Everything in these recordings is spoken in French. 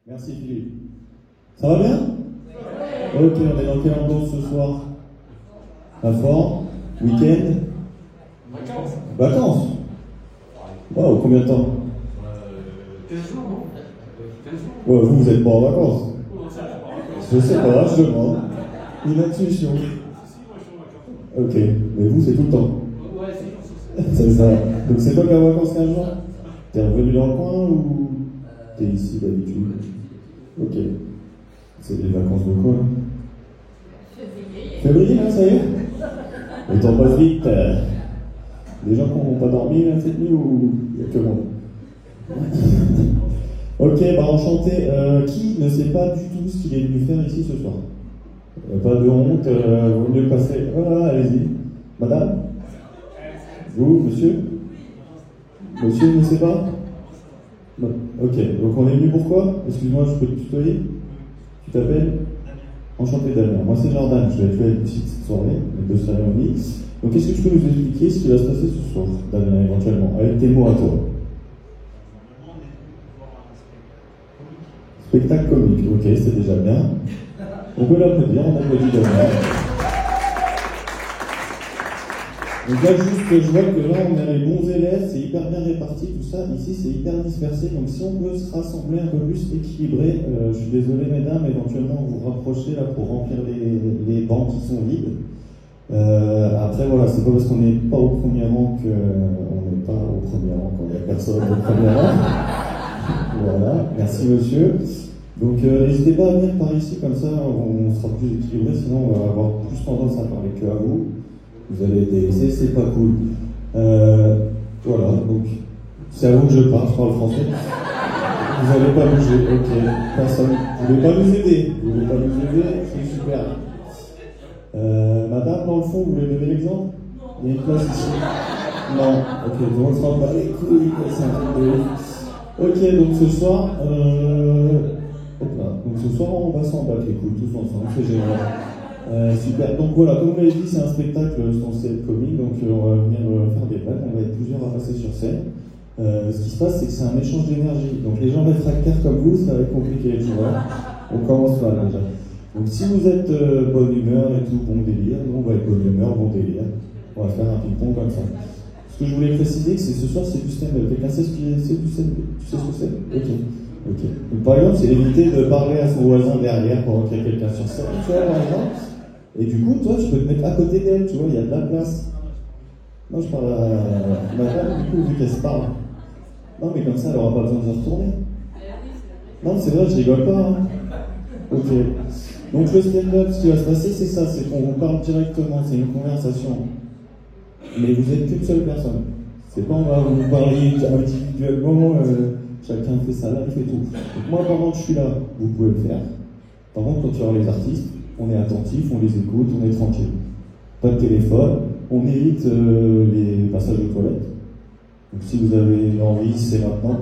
Merci Philippe. Ça va bien? Ok, on est dans quelle ambiance ce soir? À fort? Week-end? Vacances? Wow, combien de temps? 15 jours, non? 15 jours. Ouais, vous êtes pas en vacances? Je sais pas, je demande. Une intuition. Si, moi je suis en vacances. Ok, mais vous c'est tout le temps? Ouais, c'est C'est ça. Donc c'est toi qui es en vacances 15 jours? T'es revenu dans le coin ou t'es ici d'habitude? Ok. C'est des vacances de quoi? Février, là, ça y est? Le temps passe vite. Les gens qui n'ont pas dormi là, cette nuit ou il n'y a que moi? Ok, bah enchanté. Qui ne sait pas du tout ce qu'il est venu faire ici ce soir? Pas de honte, vaut mieux passer. Voilà, allez-y. Madame? Vous, monsieur? Monsieur ne sait pas? Non. Ok, donc on est venu pourquoi? Excuse-moi, je peux te tutoyer? Tu t'appelles? Enchanté Damien. Moi c'est Jordan, je vais faire une petite soirée, une 2 cérémonies. Donc est-ce que tu peux nous expliquer ce qui va se passer ce soir, Damien, éventuellement, avec tes mots à toi? Spectacle comique, ok, c'est déjà bien. On peut l'applaudir, on applaudit Damien. Donc là, juste, je vois que là, on a les bons élèves, c'est hyper bien réparti, tout ça. Ici, c'est hyper dispersé. Donc si on peut se rassembler un peu plus équilibré, je suis désolé, mesdames, éventuellement, vous rapprochez là pour remplir les bancs qui sont vides. Après, voilà, c'est pas parce qu'on n'est pas au premier rang qu'on n'est pas au premier rang, quand il n'y a personne au premier rang. Voilà, merci monsieur. Donc n'hésitez pas à venir par ici, comme ça, on sera plus équilibré, sinon on va avoir plus tendance à parler que à vous. Vous allez être délaissés, c'est pas cool. Voilà, donc c'est à vous que je parle français. Vous n'allez pas bouger, ok. Personne. Vous voulez pas nous aider? Vous voulez pas nous aider? C'est super. Madame, dans le fond, vous voulez donner l'exemple? Il y a une place ici. Non, ok, donc on se rend pas les couilles, c'est un truc de ouf. Ok, donc ce soir, hop là. Donc ce soir, on va s'en battre les couilles tous ensemble, c'est génial. Super, donc voilà, comme vous l'avez dit, c'est un spectacle censé être comique, donc on va venir faire des blagues, on va être plusieurs à passer sur scène. Ce qui se passe, c'est que c'est un échange d'énergie, donc les gens réfractaires comme vous, ça va être compliqué, tu vois. On commence mal déjà. Donc si vous êtes bonne humeur et tout, bon délire, nous on va être bonne humeur, bon délire. On va faire un ping-pong comme ça. Ce que je voulais préciser, c'est que ce soir c'est du stand-up. Quelqu'un sait ce que c'est du stand-up? Tu sais ce que c'est? Ok. Donc, par exemple, c'est éviter de parler à son voisin derrière pendant qu'il y a quelqu'un sur scène, tu vois, par exemple. Et du coup, toi, tu peux te mettre à côté d'elle, tu vois, il y a de la place. Non, je parle à ma femme, du coup, vu qu'elle se parle. Non, mais comme ça, elle n'aura pas besoin de se retourner. Non, c'est vrai, je rigole pas. Hein. Ok. Donc, le stand-up, ce qui va se passer, c'est ça, c'est qu'on vous parle directement, c'est une conversation. Mais vous êtes qu'une seule personne. C'est pas on va vous parler individuellement, chacun fait sa life et tout. Donc, moi, pendant que je suis là, vous pouvez le faire. Par contre, quand tu vois les artistes, on est attentif, on les écoute, on est tranquille. Pas de téléphone, on évite les passages aux toilettes. Donc si vous avez envie, c'est maintenant.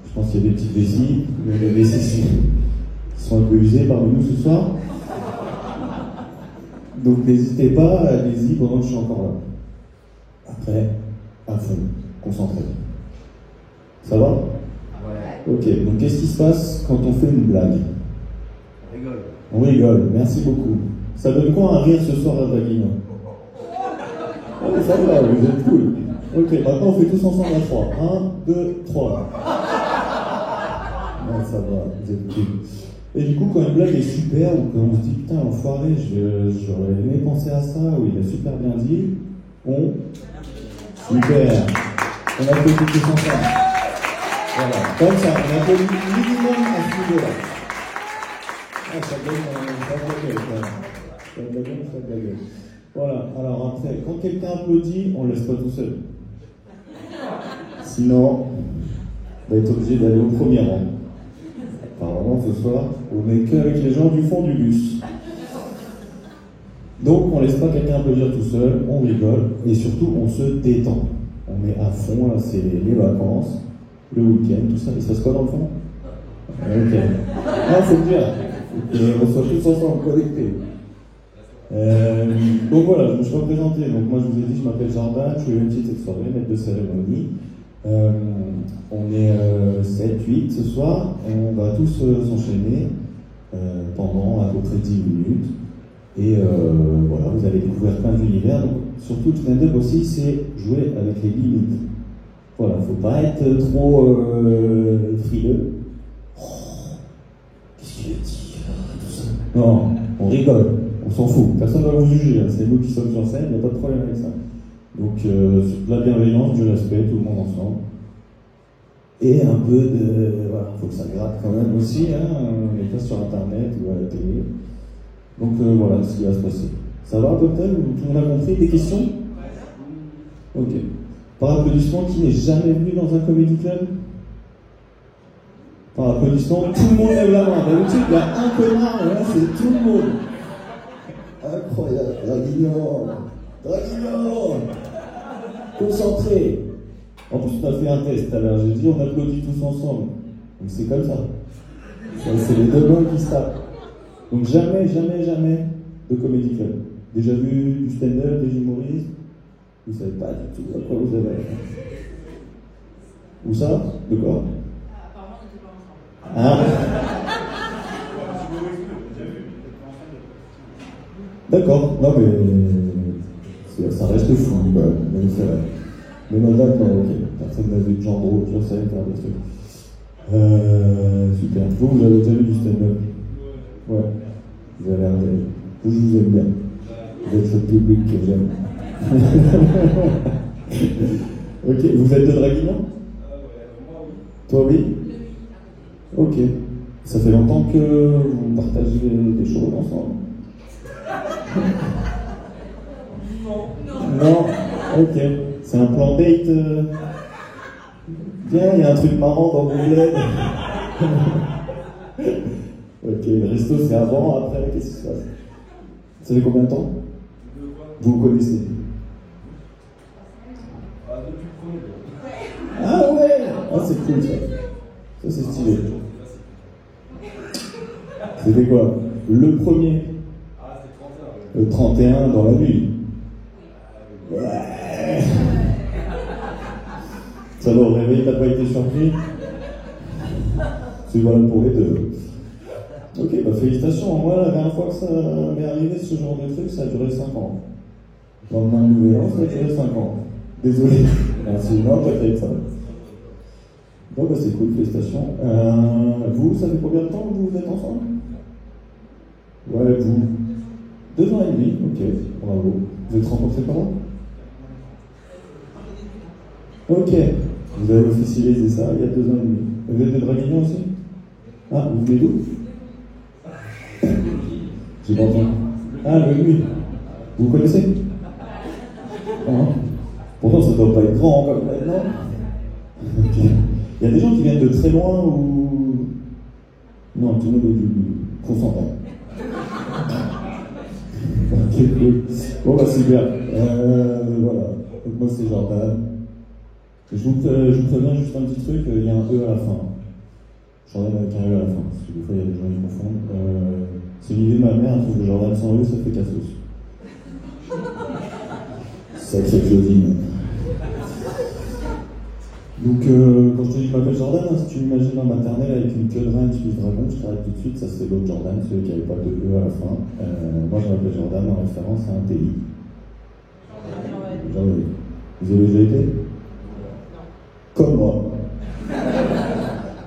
Je pense qu'il y a des petites vessies, les vessies sont un peu usées parmi nous ce soir. Donc n'hésitez pas, allez-y pendant que je suis encore là. Après, à fond, concentré. Ça va? Ouais. Ok, donc qu'est-ce qui se passe quand on fait une blague? On rigole, merci beaucoup. Ça donne quoi un rire ce soir à Vaguine? Ah mais ça va, vous êtes cool. Ok, maintenant on fait tous ensemble à 3. 1, 2, 3. Non, ça va, vous êtes cool. Et du coup, quand une blague est super, ou quand on se dit putain, l'enfoiré, j'aurais aimé penser à ça, ou il a super bien dit, on. Super. On a fait tous ensemble. Voilà, comme ça, on a fait minimum à ce niveau-là. Ah, ça donne de la gueule. Voilà, alors après, quand quelqu'un applaudit, on ne laisse pas tout seul. Sinon, on va être obligé d'aller au premier rang. Apparemment, ce soir, on n'est qu'avec les gens du fond du bus. Donc, on ne laisse pas quelqu'un applaudir tout seul, on rigole, et surtout, on se détend. On est à fond, là, c'est les vacances, le week-end, tout ça. Il se passe quoi dans le fond? Ok. Ah, faut le dire. Et on soit tous ensemble connectés. Donc voilà, je me suis représenté. Donc moi je vous ai dit, je m'appelle Jordan, je suis une petite soirée, maître de cérémonie. On est 7-8 ce soir, et on va tous s'enchaîner pendant à peu près 10 minutes. Et voilà, vous allez découvrir plein d'univers. Donc, surtout, le stand-up aussi, c'est jouer avec les limites. Voilà, faut pas être trop frileux. Oh, qu'est-ce qu'il a dit tout ça. Non, on rigole, on s'en fout. Personne ne va vous juger, c'est nous qui sommes sur scène, il n'y a pas de problème avec ça. Donc, de la bienveillance, du respect, tout le monde ensemble. Et un peu de... Voilà, faut que ça gratte quand même aussi, hein. On n'est pas sur Internet ou à la télé. Donc voilà ce qui va se passer. Ça va à peu près? Tout le monde a compris? Des questions? Ok. Par applaudissement, qui n'est jamais venu dans un comedy club? Par applaudissement, tout le monde lève la main. D'habitude, il y a un connard, et là, c'est tout le monde. Incroyable. Draguignan, concentré. En plus, on a fait un test tout à l'heure. J'ai dit, on applaudit tous ensemble. Donc c'est comme ça. C'est les deux mains qui se tapent. Donc jamais de comédie club. Déjà vu du stand-up, des humoristes? Vous savez pas du tout à quoi vous avez. Où ça? De quoi? Apparemment, on n'était pas ensemble. D'accord, non mais ça reste fou, quoi. Mais c'est vrai. Mais non, d'accord, ok. Personne n'a vu de genre drôle, je savais faire des trucs. Super. Vous avez déjà vu du stand-up? Ouais. Vous avez l'air de... Je vous aime bien. Vous êtes le public que j'aime. Ok, vous êtes de Draguignan? Moi oui. Toi oui? Ok. Ça fait longtemps que vous partagez des choses ensemble? Non. Ok. C'est un plan date Bien, il y a un truc marrant dans mon bled. Ok, le resto c'est avant, après, qu'est-ce qui se passe? Ça fait combien de temps? Vous le connaissez? Depuis le premier jour. Ah ouais! Ah c'est cool ça. Ça c'est stylé. C'était quoi? Le premier? Ah, c'est 31. Le 31 dans la nuit. Ouais! Ça va, au réveil, t'as pas été surpris? C'est valable pour les deux. Ok, bah félicitations. Moi, la dernière fois que ça m'est arrivé, ce genre de truc, ça a duré 5 ans. Dans le nouvel an, ça a duré 5 ans. Désolé. Merci. Non, t'inquiète, ça va. Bon, bah c'est cool, félicitations. Vous, ça fait combien de temps que vous êtes ensemble? Ouais, vous. 2 ans et demi, ok, bravo. Vous êtes rencontrés comment? Ok, vous avez officialisé ça il y a 2 ans et demi. Vous êtes de Draguignan aussi? Ah, vous venez d'où? J'ai pas entendu. Ah, le nuit. Vous connaissez? Hein? Pourtant, ça doit pas être grand comme maintenant. Ok. Il y a des gens qui viennent de très loin ou... Non, tout le monde est du consentant. Ok, cool. Bon, bah c'est bien. Voilà. Donc moi, c'est Jordan. Je vous préviens juste un petit truc, il y a un E à la fin. Jordan avec un E à la fin, parce que des fois il y a des gens qui confondent. C'est l'idée de ma mère, elle trouve que Jordan sans E, ça fait cassos. Sacré Claudine. Donc, quand je te dis que je m'appelle Jordan, hein, si tu m'imagines en maternelle avec une queue de reine plus dragon, je t'arrête tout de suite, ça c'est l'autre Jordan, celui qui n'avait pas de E à la fin. Moi je m'appelle Jordan en référence à un pays. Jordan. Vous avez déjà été? Comme moi.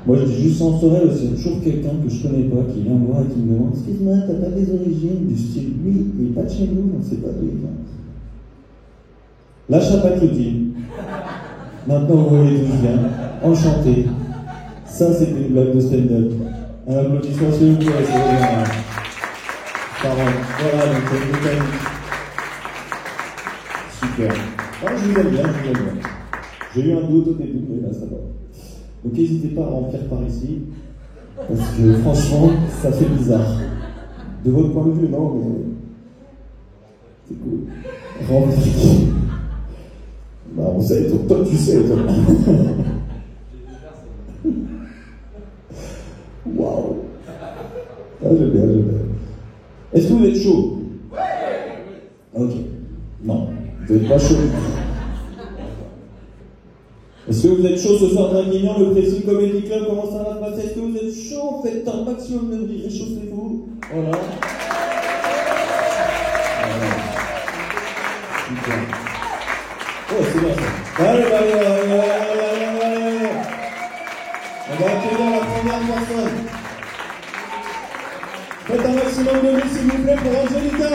Moi je dis juste sans Sorel, c'est toujours quelqu'un que je connais pas qui vient me voir et qui me demande excuse-moi, t'as pas des origines du style lui, il est pas de chez nous, on ne sait pas d'où il vient. La chape Claudine. Maintenant vous voyez d'où je viens. Enchanté. Ça c'était une blague de stand-up. Un applaudissement s'il vous plaît, c'est bien. Parole. Voilà, donc c'est une mécanique. Super. Ah, je vous aime bien, je vous aime bien. J'ai eu un doute au début, mais là ça va. Donc n'hésitez pas à remplir par ici, parce que franchement, ça fait bizarre. De votre point de vue, non, mais c'est cool. Remplir. Bah on sait, toi tu sais, toi. Waouh. Ah, j'aime bien. Est-ce que vous êtes chaud? Ok. Non, vous n'êtes pas chaud. Est-ce Est-ce que vous êtes chaud ce soir, Draguignan? Le Pressing Comedy Club, comment ça va se passer? Est-ce que vous êtes chaud? Faites un maximum de bruit, réchauffez-vous. Voilà. Super. Oh, c'est bien ça. Allez. On va accueillir la première personne. Faites un maximum de bruit, s'il vous plaît, pour Angelica.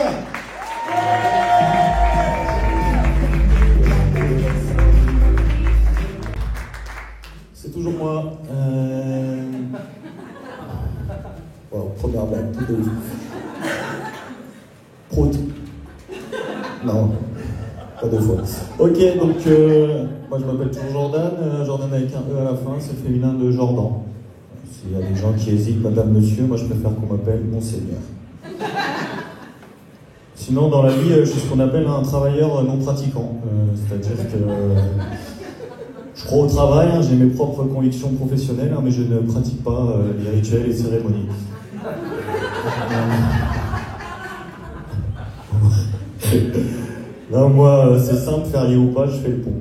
C'est toujours moi. Wow, première blague, tout de ouf. Prout. Non, pas deux fois. Ok, donc moi je m'appelle toujours Jordan. Jordan avec un E à la fin, c'est le féminin de Jordan. S'il y a des gens qui hésitent, madame, monsieur, moi je préfère qu'on m'appelle Monseigneur. Sinon, dans la vie, je suis ce qu'on appelle un travailleur non pratiquant. C'est-à-dire que je crois au travail, j'ai mes propres convictions professionnelles, mais je ne pratique pas les rituels et cérémonies. Là, moi, c'est simple, férié ou pas, je fais le pont.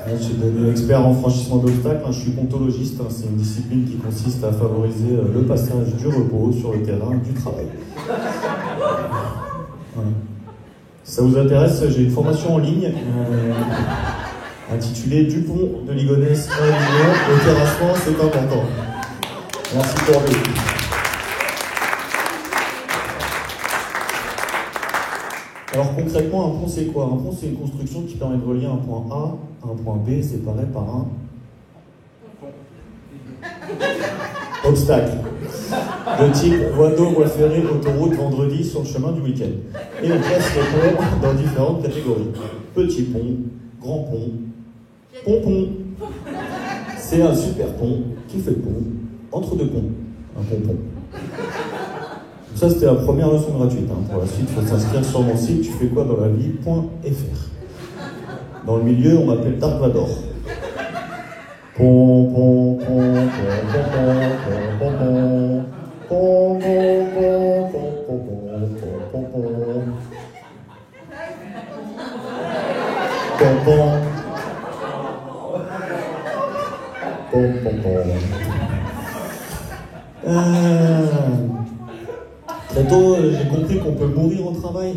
Je suis devenu expert en franchissement d'obstacles, je suis pontologiste, c'est une discipline qui consiste à favoriser le passage du repos sur le terrain du travail. Voilà. Si ça vous intéresse, j'ai une formation en ligne intitulée Du pont de Ligonnès à Avignon, le terrassement, c'est important. Merci pour le. Alors concrètement, un pont c'est quoi? Un pont c'est une construction qui permet de relier un point A à un point B séparé par un obstacle de type voie d'eau, voie ferrée, autoroute, vendredi sur le chemin du week-end. Et on classe les ponts dans différentes catégories. Petit pont, grand pont, pont-pont. C'est un super pont qui fait le pont entre deux ponts. Un pont-pont. Ça, c'était la première leçon gratuite. Pour la suite, il faut s'inscrire sur mon site tu fais quoi dans la vie.fr. Dans le milieu, on m'appelle Dark Vador. Pom, pom, pom, pom, pom, pom, Très tôt, j'ai compris qu'on peut mourir au travail.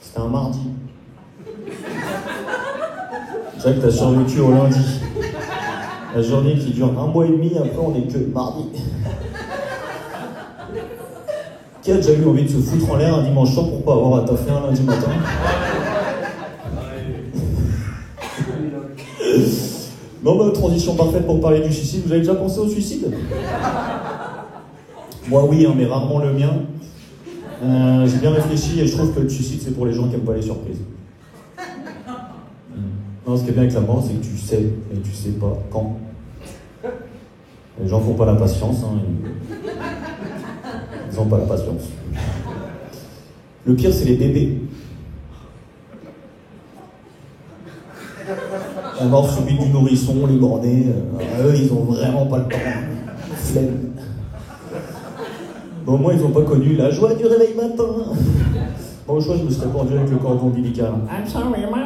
C'était un mardi. C'est vrai que t'as survécu au lundi. La journée qui dure 1 mois et demi, après on n'est que mardi. Qui a déjà eu envie de se foutre en l'air un dimanche soir pour pas avoir à taffer un lundi matin? Non, transition parfaite pour parler du suicide. Vous avez déjà pensé au suicide? Moi oui, mais rarement le mien. J'ai bien réfléchi et je trouve que le suicide c'est pour les gens qui n'aiment pas les surprises. Non, ce qui est bien avec la mort, c'est que tu sais, et tu sais pas quand. Les gens font pas la patience, ils ont pas la patience. Le pire, c'est les bébés. La mort subite du nourrisson, les bornés, eux, ils ont vraiment pas le temps. Flemme. Bon, moi, ils n'ont pas connu la joie du réveil matin. Bon, au choix, je me serais pendu avec le cordon ombilical. I'm sorry, mama.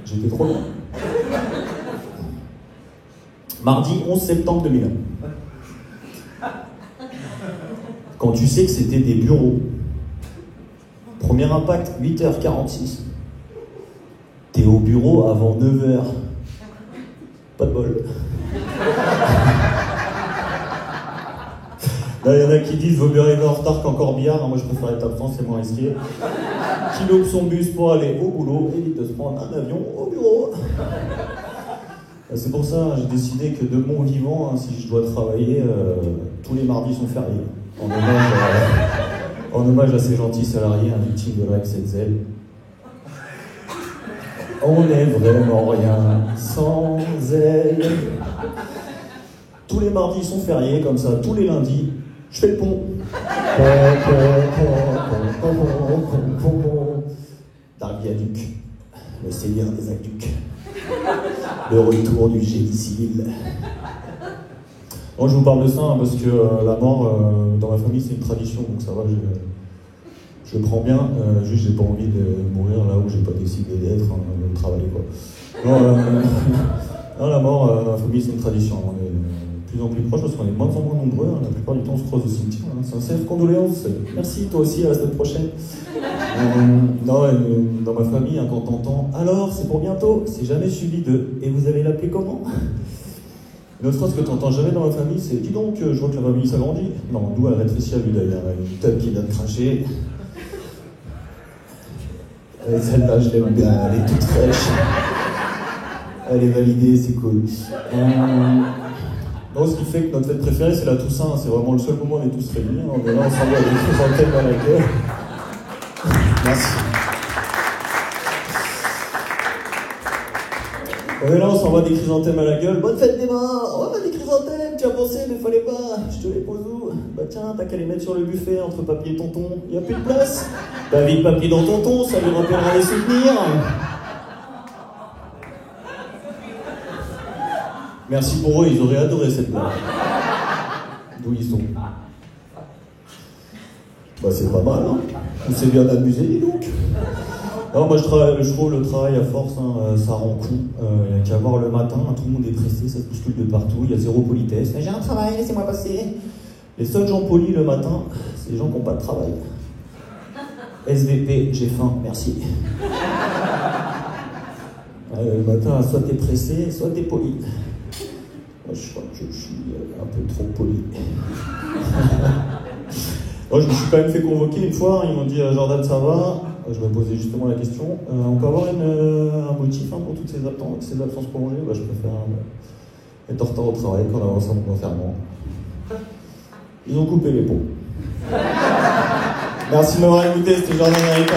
J'étais trop loin. Mardi 11 septembre 2001. Quand tu sais que c'était des bureaux. Premier impact, 8h46. T'es au bureau avant 9h. Pas de bol. Là, il y en a qui disent vaut mieux arriver en retard qu'en billard. Moi, je préfère être absent, c'est moins risqué. Qui loupe son bus pour aller au boulot, évite de se prendre un avion au bureau. C'est pour ça que j'ai décidé que de mon vivant, si je dois travailler, tous les mardis sont fériés. En hommage à ces gentils salariés, victimes de la XZ. On n'est vraiment rien sans elle. Tous les mardis sont fériés, comme ça, tous les lundis, je fais le pont. Dark Viaduc, le seigneur des aqueducs. Le retour du génie civil. Moi, je vous parle de ça parce que la mort, dans ma famille, c'est une tradition, donc ça va, Je prends bien, juste j'ai pas envie de mourir là où j'ai pas décidé d'être, de travailler quoi. Non, non, la mort dans la famille c'est une tradition, on est de plus en plus proches parce qu'on est de moins en moins nombreux, la plupart du temps on se croise au cimetière, sincères condoléances, merci toi aussi, à la semaine prochaine. Non, dans ma famille, quand t'entends « alors, c'est pour bientôt », c'est jamais suivi de « et vous allez l'appeler comment ?» Une autre phrase que t'entends jamais dans ma famille, c'est « dis donc, je vois que la famille s'agrandit ». Non, d'où elle rétrécit à vue d'œil, une tête qui donne cracher. Et celle-là, je l'aime bien, elle est toute fraîche. Elle est validée, c'est cool. Non, ce qui fait que notre fête préférée, c'est la Toussaint. C'est vraiment le seul moment où on est tous réunis. On est là, on s'envoie des chrysanthèmes à la gueule. Merci. On est là, on s'envoie des chrysanthèmes à la gueule. Bonne fête des morts. Oh, des chrysanthèmes, tu as pensé, mais fallait pas. Je te les pose où? Bah tiens, t'as qu'à les mettre sur le buffet entre papy et tonton. Y a plus de place. Bah vite papy dans tonton, ça lui rappellera les souvenirs. Merci pour eux, ils auraient adoré cette blague. D'où ils sont. Bah c'est pas mal, hein. On s'est bien amusé, dis donc. Alors moi je trouve le travail à force, hein, ça rend con. Il n'y a qu'à voir le matin, tout le monde est pressé, ça se bouscule de partout, il y a zéro politesse. J'ai un travail, laissez-moi passer. Les seuls gens polis le matin, c'est les gens qui n'ont pas de travail. SVP, j'ai faim, merci. Le matin, soit t'es pressé, soit t'es poli. Moi je crois que je suis un peu trop poli. Moi, je me suis quand même fait convoquer une fois, ils m'ont dit « Jordan, ça va ?» Je me posais justement la question. On peut avoir un motif pour toutes ces absences prolongées? Je préfère être en retard au travail qu'en avance mon enfermement. Ils ont coupé les pots. Merci de m'avoir écouté, c'était Jordan Eric.